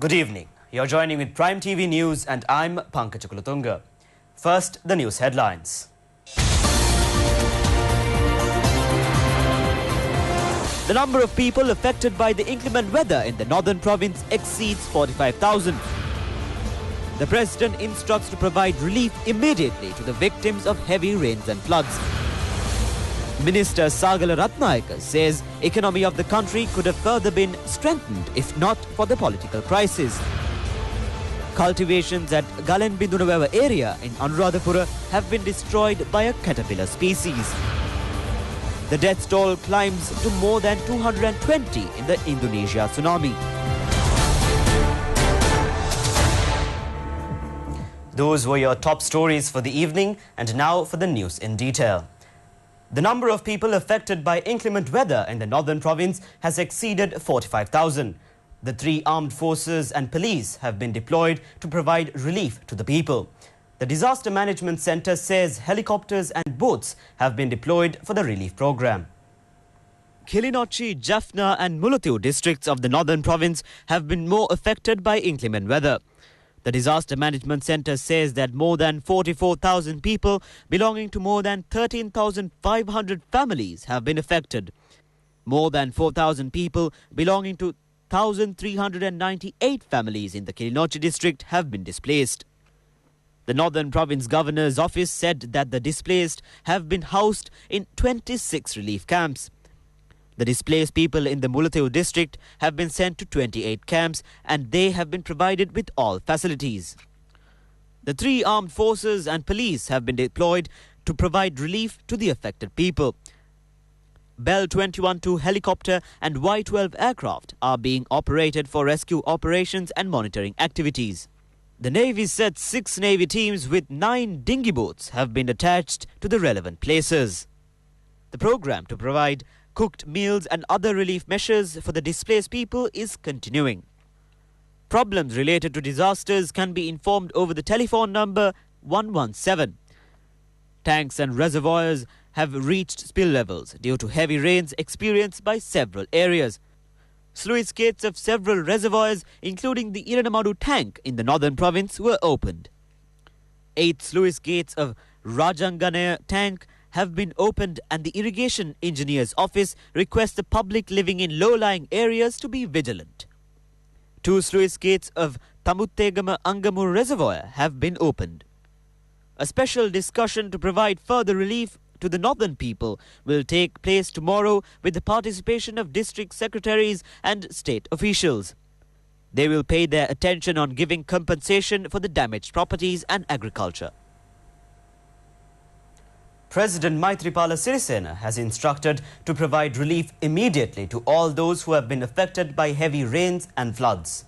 Good evening. You're joining with Prime TV News and I'm Pankaj Kulatunga. First, the news headlines. The number of people affected by the inclement weather in the northern province exceeds 45,000. The President instructs to provide relief immediately to the victims of heavy rains and floods. Minister Sagala Ratnayaka says economy of the country could have further been strengthened if not for the political crisis. Cultivations at Galenbindunaweva area in Anuradhapura have been destroyed by a caterpillar species. The death toll climbs to more than 220 in the Indonesia tsunami. Those were your top stories for the evening, and now for the news in detail. The number of people affected by inclement weather in the northern province has exceeded 45,000. The three armed forces and police have been deployed to provide relief to the people. The Disaster Management Centre says helicopters and boats have been deployed for the relief program. Kilinochchi, Jaffna and Mullaitivu districts of the northern province have been more affected by inclement weather. The Disaster Management Centre says that more than 44,000 people belonging to more than 13,500 families have been affected. More than 4,000 people belonging to 1,398 families in the Kilinochchi district have been displaced. The Northern Province Governor's Office said that the displaced have been housed in 26 relief camps. The displaced people in the Mullaitivu district have been sent to 28 camps and they have been provided with all facilities. The three armed forces and police have been deployed to provide relief to the affected people. Bell 21-2 helicopter and Y-12 aircraft are being operated for rescue operations and monitoring activities. The Navy said 6 Navy teams with 9 dinghy boats have been attached to the relevant places. The program to provide cooked meals and other relief measures for the displaced people is continuing. Problems related to disasters can be informed over the telephone number 117. Tanks and reservoirs have reached spill levels due to heavy rains experienced by several areas. Sluice gates of several reservoirs, including the Iranamadu tank in the northern province, were opened. 8 sluice gates of Rajanganaya tank have been opened and the Irrigation Engineer's Office requests the public living in low-lying areas to be vigilant. 2 sluice gates of Tamuttegama Angamur Reservoir have been opened. A special discussion to provide further relief to the northern people will take place tomorrow with the participation of district secretaries and state officials. They will pay their attention on giving compensation for the damaged properties and agriculture. President Maithripala Sirisena has instructed to provide relief immediately to all those who have been affected by heavy rains and floods.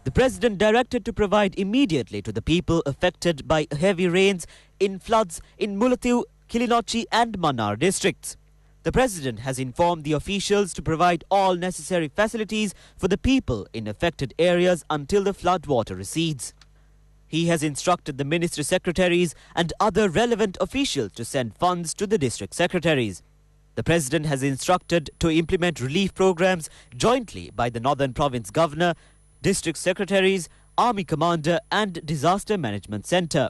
The President directed to provide immediately to the people affected by heavy rains in floods in Mullaitivu, Kilinochchi and Mannar districts. The President has informed the officials to provide all necessary facilities for the people in affected areas until the flood water recedes. He has instructed the ministry secretaries and other relevant officials to send funds to the district secretaries. The President has instructed to implement relief programs jointly by the Northern Province Governor, district secretaries, Army Commander and Disaster Management Centre.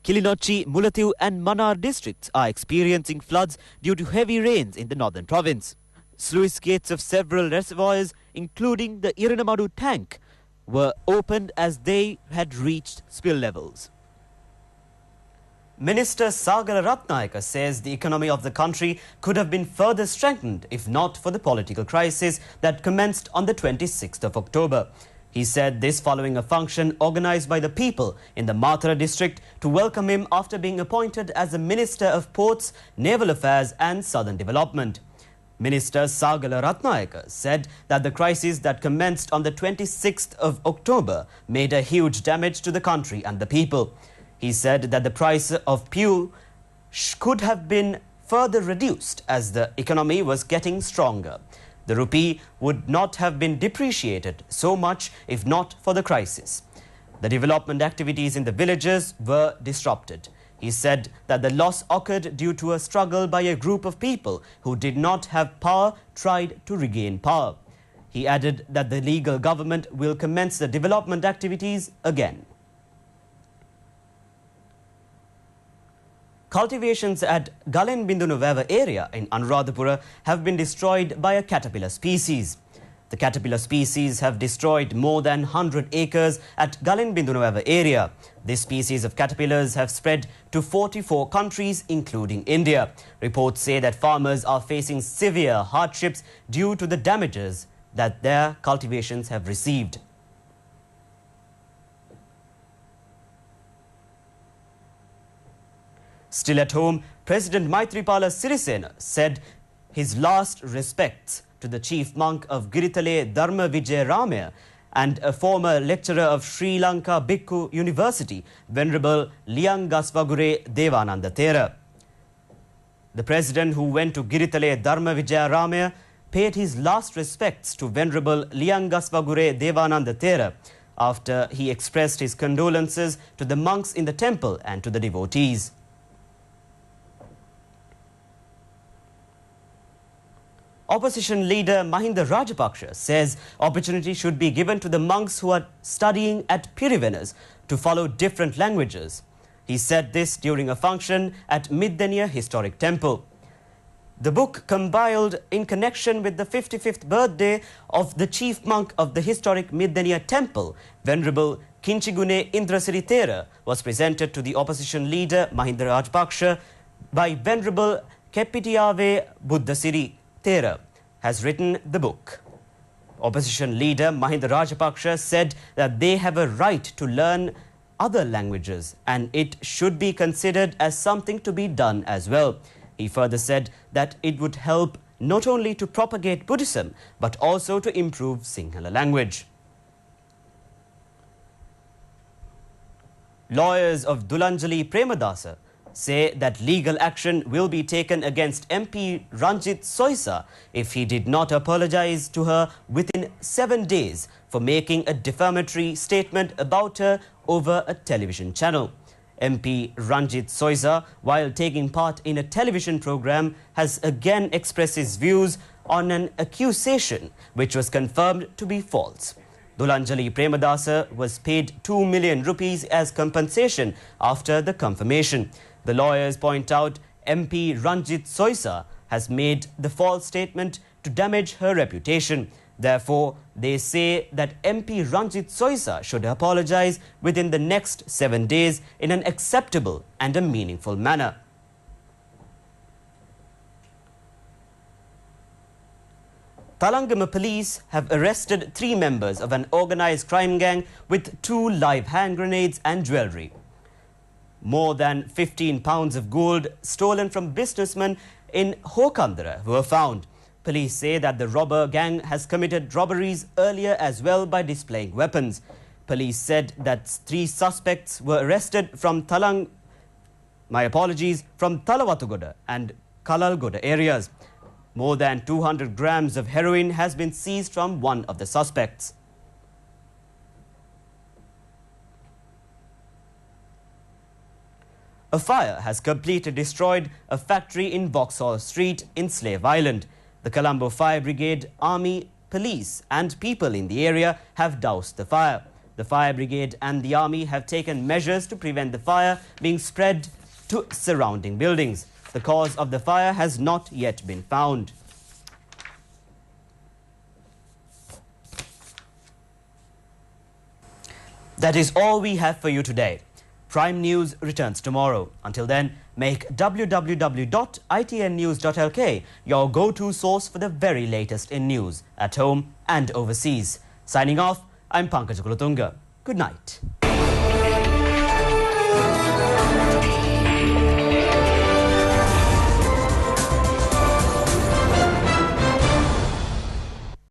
Kilinochchi, Mullaitivu and Mannar districts are experiencing floods due to heavy rains in the northern province. Sluice gates of several reservoirs, including the Iranamadu tank, were opened as they had reached spill levels. Minister Sagala Ratnayaka says the economy of the country could have been further strengthened if not for the political crisis that commenced on the 26th of October. He said this following a function organised by the people in the Mathura district to welcome him after being appointed as the Minister of Ports, Naval Affairs and Southern Development. Minister Sagala Ratnayaka said that the crisis that commenced on the 26th of October made a huge damage to the country and the people. He said that the price of fuel could have been further reduced as the economy was getting stronger. The rupee would not have been depreciated so much if not for the crisis. The development activities in the villages were disrupted. He said that the loss occurred due to a struggle by a group of people who did not have power tried to regain power. He added that the legal government will commence the development activities again. Cultivations at Galenbindunuwava area in Anuradhapura have been destroyed by a caterpillar species. The caterpillar species have destroyed more than 100 acres at Galenbindunuwava area. This species of caterpillars have spread to 44 countries, including India. Reports say that farmers are facing severe hardships due to the damages that their cultivations have received. Still at home, President Maithripala Sirisena said his last respects to the chief monk of Giritale Dharma Vijayarama and a former lecturer of Sri Lanka Bhikkhu University, Venerable Liyangasvagure Devananda Thera. The president, who went to Giritale Dharma Vijayarama, paid his last respects to Venerable Liyangasvagure Devananda Thera after he expressed his condolences to the monks in the temple and to the devotees. Opposition leader Mahinda Rajapaksa says opportunity should be given to the monks who are studying at Pirivenas to follow different languages. He said this during a function at Middeniya Historic Temple. The book, compiled in connection with the 55th birthday of the chief monk of the historic Middeniya Temple, Venerable Kinchigune Indrasiri Thera, was presented to the opposition leader Mahinda Rajapaksa by Venerable Keppitiyave Buddhasiri Thera, has written the book. Opposition leader Mahinda Rajapaksa said that they have a right to learn other languages and it should be considered as something to be done as well. He further said that it would help not only to propagate Buddhism but also to improve Sinhala language. Lawyers of Dulanjali Premadasa say that legal action will be taken against MP Ranjit Soisa if he did not apologize to her within 7 days for making a defamatory statement about her over a television channel. MP Ranjit Soisa, while taking part in a television program, has again expressed his views on an accusation which was confirmed to be false. Dulanjali Premadasa was paid 2 million rupees as compensation after the confirmation. The lawyers point out MP Ranjit Soisa has made the false statement to damage her reputation. Therefore, they say that MP Ranjit Soisa should apologize within the next 7 days in an acceptable and a meaningful manner. Thalangama police have arrested 3 members of an organized crime gang with 2 live hand grenades and jewellery. More than 15 pounds of gold stolen from businessmen in Hokandara were found. Police say that the robber gang has committed robberies earlier as well by displaying weapons. Police said that 3 suspects were arrested from from Talawatugoda and Kalalgoda areas. More than 200 grams of heroin has been seized from one of the suspects. A fire has completely destroyed a factory in Vauxhall Street in Slave Island. The Colombo Fire Brigade, Army, police and people in the area have doused the fire. The fire brigade and the army have taken measures to prevent the fire being spread to surrounding buildings. The cause of the fire has not yet been found. That is all we have for you today. Prime News returns tomorrow. Until then, make www.itnnews.lk your go-to source for the very latest in news, at home and overseas. Signing off, I'm Pankaj Kulatunga. Good night.